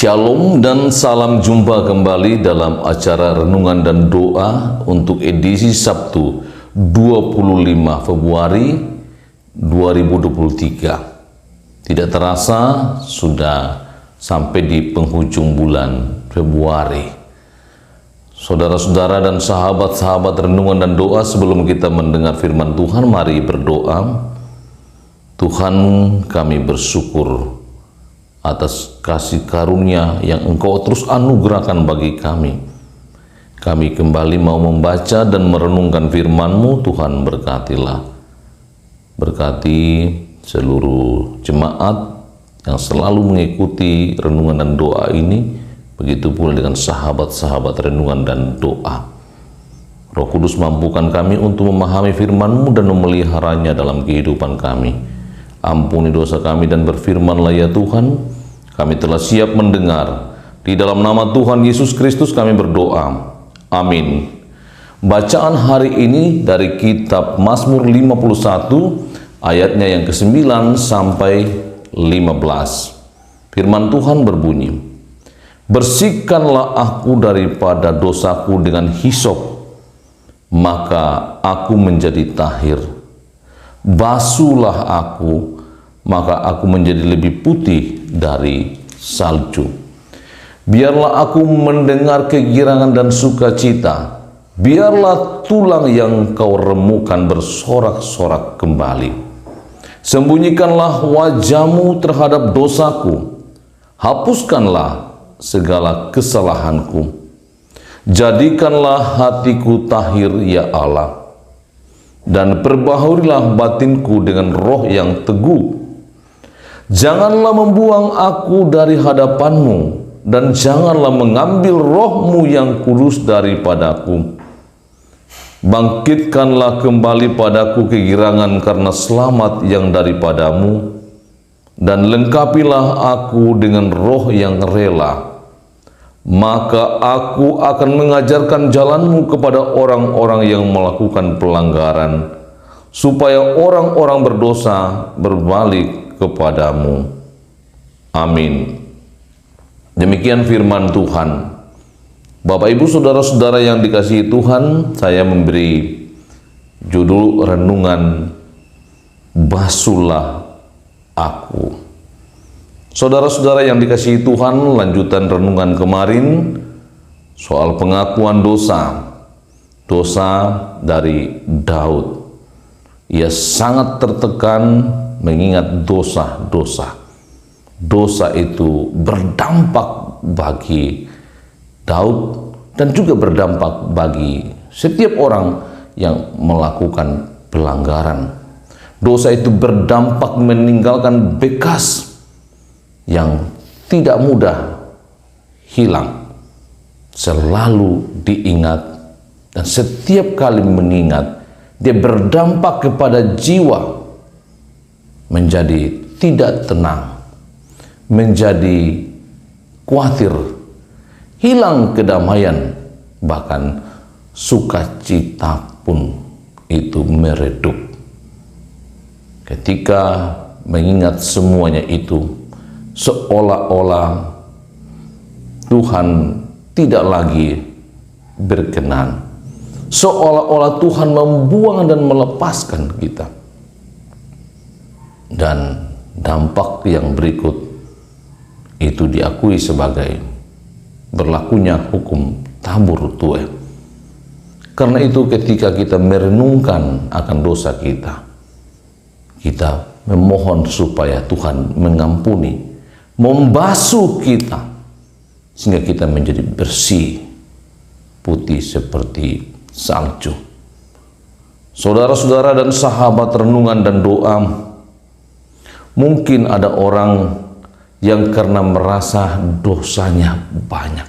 Shalom dan salam jumpa kembali dalam acara Renungan dan Doa untuk edisi Sabtu 25 Februari 2023. Tidak terasa sudah sampai di penghujung bulan Februari. Saudara-saudara dan sahabat-sahabat Renungan dan Doa, sebelum kita mendengar firman Tuhan, mari berdoa. Tuhan, kami bersyukur atas kasih karunia yang Engkau terus anugerahkan bagi kami. Kami kembali mau membaca dan merenungkan firman-Mu. Tuhan, berkatilah. Berkati seluruh jemaat yang selalu mengikuti renungan dan doa ini. Begitu pula dengan sahabat-sahabat renungan dan doa. Roh Kudus, mampukan kami untuk memahami firman-Mu dan memeliharanya dalam kehidupan kami. Ampuni dosa kami dan berfirmanlah ya Tuhan. Kami telah siap mendengar. Di dalam nama Tuhan Yesus Kristus kami berdoa. Amin. Bacaan hari ini dari kitab Mazmur 51 ayatnya yang ke-9 sampai 15. Firman Tuhan berbunyi, "Bersihkanlah aku daripada dosaku dengan hisop, maka aku menjadi tahir. Basuhlah aku, maka aku menjadi lebih putih dari salju. Biarlah aku mendengar kegirangan dan sukacita. Biarlah tulang yang Kau remukan bersorak-sorak kembali. Sembunyikanlah wajah-Mu terhadap dosaku. Hapuskanlah segala kesalahanku. Jadikanlah hatiku tahir ya Allah. Dan perbaharuilah batinku dengan roh yang teguh. Janganlah membuang aku dari hadapan-Mu, dan janganlah mengambil roh-Mu yang kudus daripadaku. Bangkitkanlah kembali padaku kegirangan karena selamat yang daripada-Mu, dan lengkapilah aku dengan roh yang rela. Maka aku akan mengajarkan jalan-Mu kepada orang-orang yang melakukan pelanggaran, supaya orang-orang berdosa berbalik kepadamu. Amin." Demikian firman Tuhan. Bapak, Ibu, saudara-saudara yang dikasihi Tuhan, saya memberi judul renungan, "Basuhlah aku." Saudara-saudara yang dikasihi Tuhan, lanjutan renungan kemarin soal pengakuan dosa dari Daud. Ia sangat tertekan mengingat dosa itu berdampak bagi Daud dan juga berdampak bagi setiap orang yang melakukan pelanggaran. Dosa itu berdampak meninggalkan bekas yang tidak mudah hilang, selalu diingat, dan setiap kali mengingat dia berdampak kepada jiwa, menjadi tidak tenang, menjadi khawatir, hilang kedamaian, bahkan sukacita pun itu meredup. Ketika mengingat semuanya itu, seolah-olah Tuhan tidak lagi berkenan, seolah-olah Tuhan membuang dan melepaskan kita. Dan dampak yang berikut itu diakui sebagai berlakunya hukum tabur tuai. Karena itu ketika kita merenungkan akan dosa kita memohon supaya Tuhan mengampuni, membasuh kita, sehingga kita menjadi bersih, putih seperti salju. Saudara-saudara dan sahabat renungan dan doa, mungkin ada orang yang karena merasa dosanya banyak,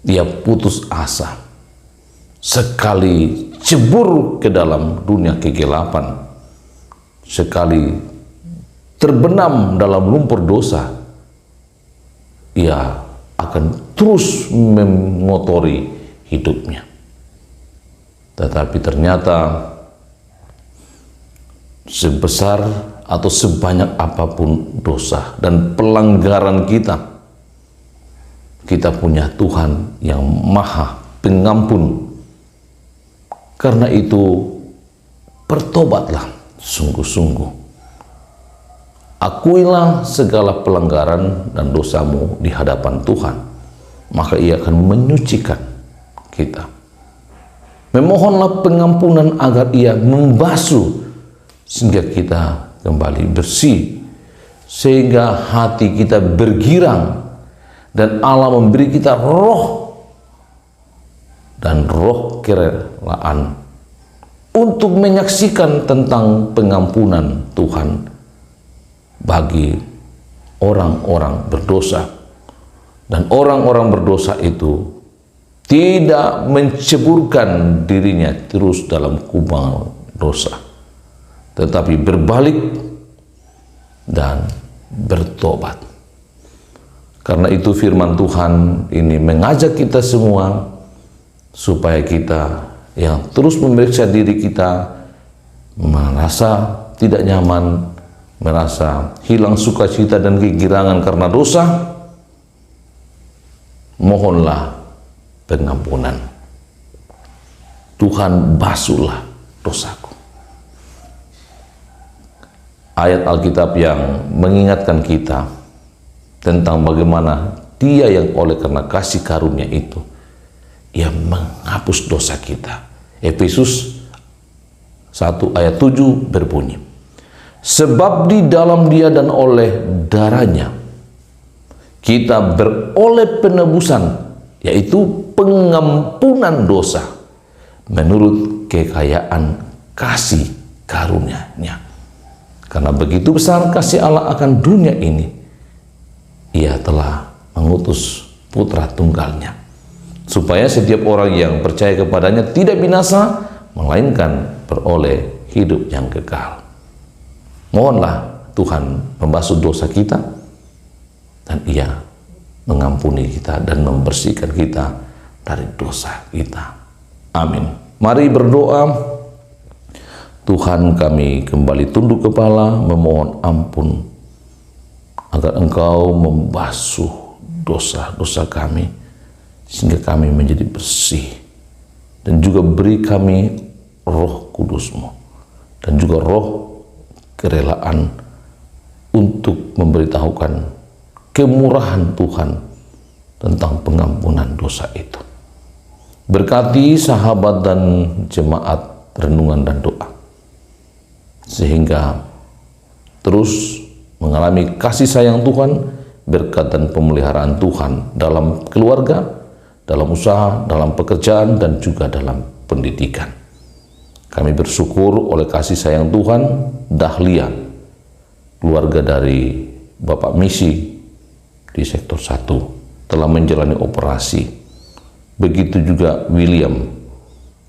dia putus asa, sekali cebur ke dalam dunia kegelapan, sekali terbenam dalam lumpur dosa, ia akan terus mengotori hidupnya. Tetapi ternyata sebesar atau sebanyak apapun dosa dan pelanggaran kita, kita punya Tuhan yang Maha Pengampun. Karena itu, bertobatlah sungguh-sungguh. Akuilah segala pelanggaran dan dosamu di hadapan Tuhan, maka Ia akan menyucikan kita. Memohonlah pengampunan agar Ia membasuh sehingga kita kembali bersih, sehingga hati kita bergirang dan Allah memberi kita roh dan roh kerelaan untuk menyaksikan tentang pengampunan Tuhan bagi orang-orang berdosa. Dan orang-orang berdosa itu tidak menceburkan dirinya terus dalam kubang dosa, tetapi berbalik dan bertobat. Karena itu firman Tuhan ini mengajak kita semua supaya kita yang terus memeriksa diri kita, merasa tidak nyaman, merasa hilang sukacita dan kegirangan karena dosa, mohonlah pengampunan. Tuhan, basuhlah dosaku. Ayat Alkitab yang mengingatkan kita tentang bagaimana Dia yang oleh karena kasih karunia itu, Ia menghapus dosa kita. Efesus 1 ayat 7 berbunyi, sebab di dalam Dia dan oleh darahnya kita beroleh penebusan, yaitu pengampunan dosa menurut kekayaan kasih karunia-Nya. Karena begitu besar kasih Allah akan dunia ini, Ia telah mengutus putra tunggalnya, supaya setiap orang yang percaya kepadanya tidak binasa, melainkan beroleh hidup yang kekal. Mohonlah Tuhan membasuh dosa kita, dan Ia mengampuni kita dan membersihkan kita dari dosa kita. Amin. Mari berdoa. Tuhan, kami kembali tunduk kepala memohon ampun agar Engkau membasuh dosa-dosa kami sehingga kami menjadi bersih, dan juga beri kami Roh Kudus-Mu dan juga roh kerelaan untuk memberitahukan kemurahan Tuhan tentang pengampunan dosa itu. Berkati sahabat dan jemaat renungan dan doa, sehingga terus mengalami kasih sayang Tuhan, berkat dan pemeliharaan Tuhan dalam keluarga, dalam usaha, dalam pekerjaan, dan juga dalam pendidikan. Kami bersyukur oleh kasih sayang Tuhan, Dahlia, keluarga dari Bapak Misi di sektor 1 telah menjalani operasi. Begitu juga William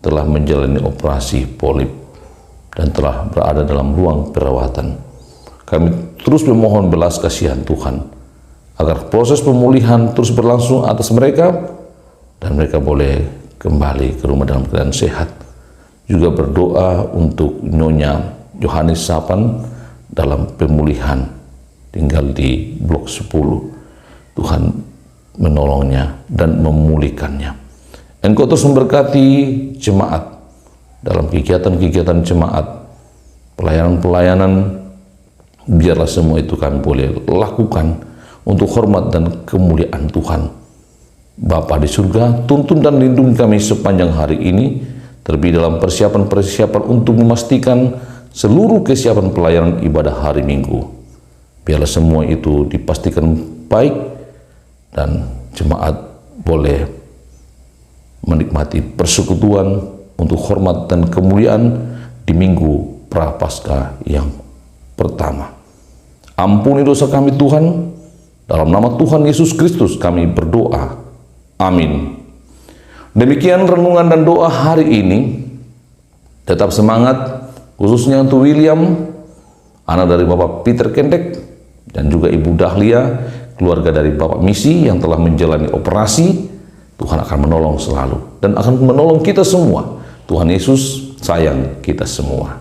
telah menjalani operasi polip dan telah berada dalam ruang perawatan. Kami terus memohon belas kasihan Tuhan agar proses pemulihan terus berlangsung atas mereka dan mereka boleh kembali ke rumah dalam keadaan sehat. Juga berdoa untuk Nyonya Yohanes Sapan dalam pemulihan, tinggal di blok 10. Tuhan menolongnya dan memulihkannya. Engkau terus memberkati jemaat dalam kegiatan-kegiatan jemaat, pelayanan-pelayanan. Biarlah semua itu kami boleh lakukan untuk hormat dan kemuliaan Tuhan. Bapa di surga, tuntun dan lindungi kami sepanjang hari ini, terlebih dalam persiapan-persiapan untuk memastikan seluruh kesiapan pelayanan ibadah hari Minggu. Biarlah semua itu dipastikan baik dan jemaat boleh menikmati persekutuan untuk hormat dan kemuliaan di Minggu Prapaskah yang pertama. Ampuni dosa kami Tuhan, dalam nama Tuhan Yesus Kristus kami berdoa. Amin. Demikian renungan dan doa hari ini. Tetap semangat, khususnya untuk William, anak dari Bapak Peter Kendek, dan juga Ibu Dahlia, keluarga dari Bapak Misi yang telah menjalani operasi. Tuhan akan menolong selalu dan akan menolong kita semua. Tuhan Yesus sayang kita semua.